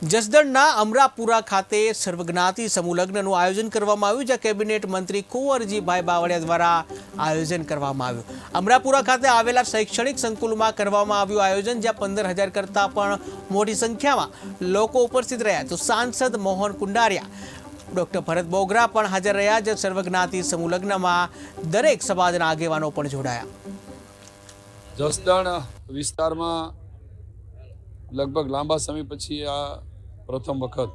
જસદણના અમરાપુરા ખાતે સર્વજ્ઞાતિ સમૂહ લગ્નનું આયોજન કરવામાં આવ્યું, જ્યાં કેબિનેટ મંત્રી કુંવરજીભાઈ બાવળિયા દ્વારા આયોજન કરવામાં આવ્યું। અમરાપુરા ખાતે આવેલા શૈક્ષણિક સંકુલમાં કરવામાં આવ્યું આયોજન, જ્યાં 15,000 કરતાં પણ મોટી સંખ્યામાં લોકો ઉપસ્થિત રહ્યા। તો સાંસદ મોહન કુંડારિયા, ડોક્ટર ભરત બોગરા પણ હાજર રહ્યા, જે સર્વજ્ઞાતિ સમૂહ લગ્નમાં દરેક સમાજના આગેવાનો પણ જોડાયા। જસદણ વિસ્તારમાં લગભગ લાંબા સમય પછી આ પ્રથમ વખત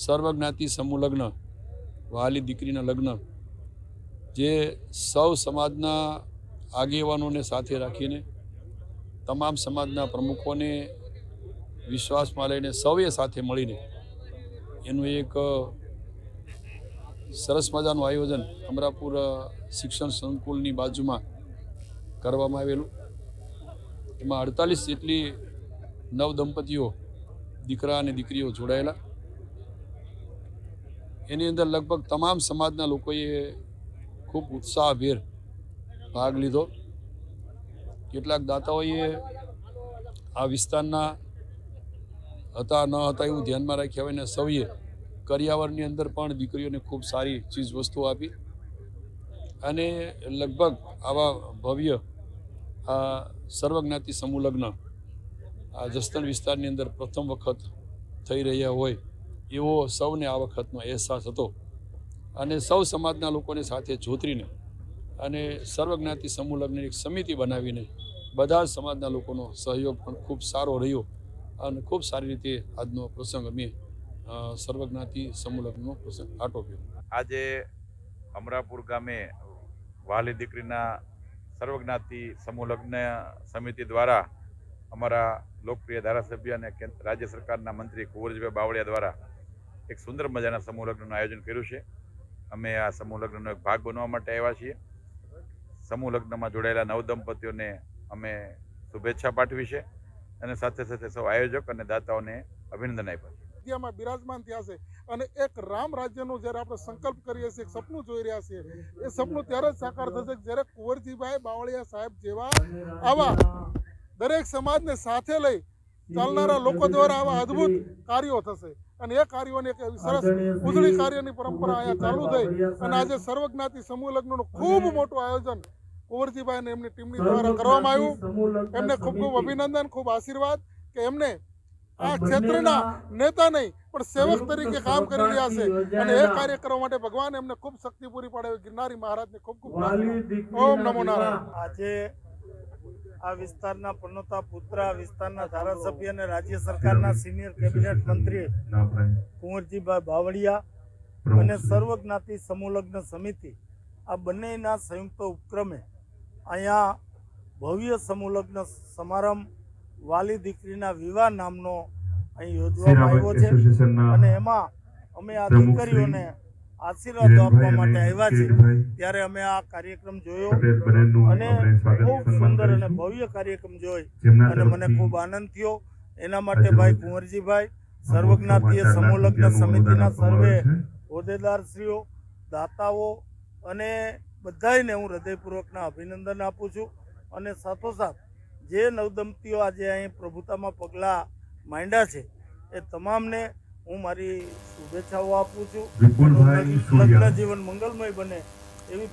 સર્વજ્ઞાતિ સમૂહ લગ્ન, વહાલી દીકરીના લગ્ન, જે સૌ સમાજના આગેવાનોને સાથે રાખીને, તમામ સમાજના પ્રમુખોને વિશ્વાસમાં લઈને સૌએ સાથે મળીને એનું એક સરસ મજાનું આયોજન અમરાપુર શિક્ષણ સંકુલની બાજુમાં કરવામાં આવેલું। એમાં 48 જેટલી નવ દંપતીઓ, દીકરા અને દીકરીઓ જોડાયેલા। એની અંદર લગભગ તમામ સમાજના લોકોએ ખૂબ ઉત્સાહભેર ભાગ લીધો। કેટલાક દાતાઓએ આ વિસ્તારના હતા ન હતા એવું ધ્યાનમાં રાખ્યા હોય, ને સૌએ કરિયાવરની અંદર પણ દીકરીઓને ખૂબ સારી ચીજ વસ્તુઓ આપી, અને લગભગ આવા ભવ્ય આ સર્વજ્ઞાતિ સમૂહ લગ્ન આ જસદણ વિસ્તારની અંદર પ્રથમ વખત થઈ રહ્યા હોય એવો સૌને આ વખતનો અહેસાસ હતો, અને સૌ સમાજના લોકોને સાથે જોતરીને અને સર્વજ્ઞાતિ સમૂહ લગ્નની એક સમિતિ બનાવીને બધા જ સમાજના લોકોનો સહયોગ પણ ખૂબ સારો રહ્યો, અને ખૂબ સારી રીતે આજનો પ્રસંગ અમે સર્વજ્ઞાતિ સમૂહ લગ્નનો પ્રસંગ આટોપ્યો। આજે અમરાપુર ગામે વહાલી દીકરીના સર્વજ્ઞાતિ સમૂહ લગ્ન સમિતિ દ્વારા અમારા લોકપ્રિય ધારાસભ્ય અને રાજ્ય સરકારના મંત્રી કુંવરજીભાઈ બાવળિયા દ્વારા એક સુંદર મજાના સમૂહ લગ્નનું આયોજન કર્યું છે। અમે આ સમૂહ લગ્નનો એક ભાગ બનવા માટે આવ્યા છીએ। સમૂહ લગ્નમાં જોડાયેલા નવ દંપતીઓને અમે શુભેચ્છા પાઠવી છે, અને સાથે સાથે સૌ આયોજક અને દાતાઓને અભિનંદન આપ્યા છે। માં બિરાજમાન થયા છે, અને એક રામ રાજ્યનું જ્યારે આપણે સંકલ્પ કરીએ છીએ, એક સપનું જોઈ રહ્યા છીએ, એ સપનું ત્યારે જ સાકાર થશે જ્યારે કુંવરજીભાઈ બાવળિયા સાહેબ જેવા આવા દરેક સમાજને સાથે લઈ ચાલનારા લોકો દ્વારા આવા અદ્ભુત કાર્યો થશે, અને એ કાર્યોની એક સરસ ઉજળી કાર્યની પરંપરા અહીંયા ચાલુ થઈ, અને આજે સર્વજ્ઞાતિ સમૂહ લગ્નનું ખૂબ મોટું આયોજન કુંવરજીભાઈ અને એમની ટીમની દ્વારા કરવામાં આવ્યું। એમને ખૂબ ખૂબ અભિનંદન, ખૂબ આશીર્વાદ કે એમને આ ક્ષેત્રના નેતા નહીં પણ સેવક તરીકે કામ કરી રહ્યા છે, અને એ કાર્ય કરવા માટે ભગવાન એમને ખૂબ શક્તિ પૂરી પાડે। ગિરનારી મહારાજને ખૂબ ખૂબ ઓમ નમો નારાયણ। આજે આ વિસ્તારના પનોતા પુત્ર, વિસ્તારના ધારાસભ્ય અને રાજ્ય સરકારના સિનિયર કેબિનેટ મંત્રી કુંવરજીભાઈ બાવળિયા અને સર્વજ્ઞાતિ સમૂહ લગ્ન સમિતિ, આ બંનેના સંયુક્ત ઉપક્રમે અહીંયા ભવ્ય સમૂહ લગ્ન સમારંભ વાલી દીકરીના વિવાહ નામનો અહીં યોજવામાં આવ્યો છે, અને એમાં અમે આ દીકરીઓને આશીર્વાદ આપવા માટે આવ્યા છીએ। ત્યારે અમે આ કાર્યક્રમ જોયો, અને ખૂબ સુંદર અને ભવ્ય કાર્યક્રમ જોઈ, અને મને ખૂબ આનંદ થયો। એના માટે ભાઈ કુંવરજીભાઈ, સર્વજ્ઞાતિય સમૂહ લગ્ન સમિતિના સર્વે હોદ્દેદારશ્રીઓ, દાતાઓ અને બધાને હું હૃદયપૂર્વકના અભિનંદન આપું છું, અને સાથોસાથ જે નવદંપતીઓ આજે અહીં પ્રભુતામાં પગલાં માંડ્યા છે એ તમામને હું મારી શુભેચ્છાઓ આપું છું। લગ્ન જીવન મંગલમય બને એવી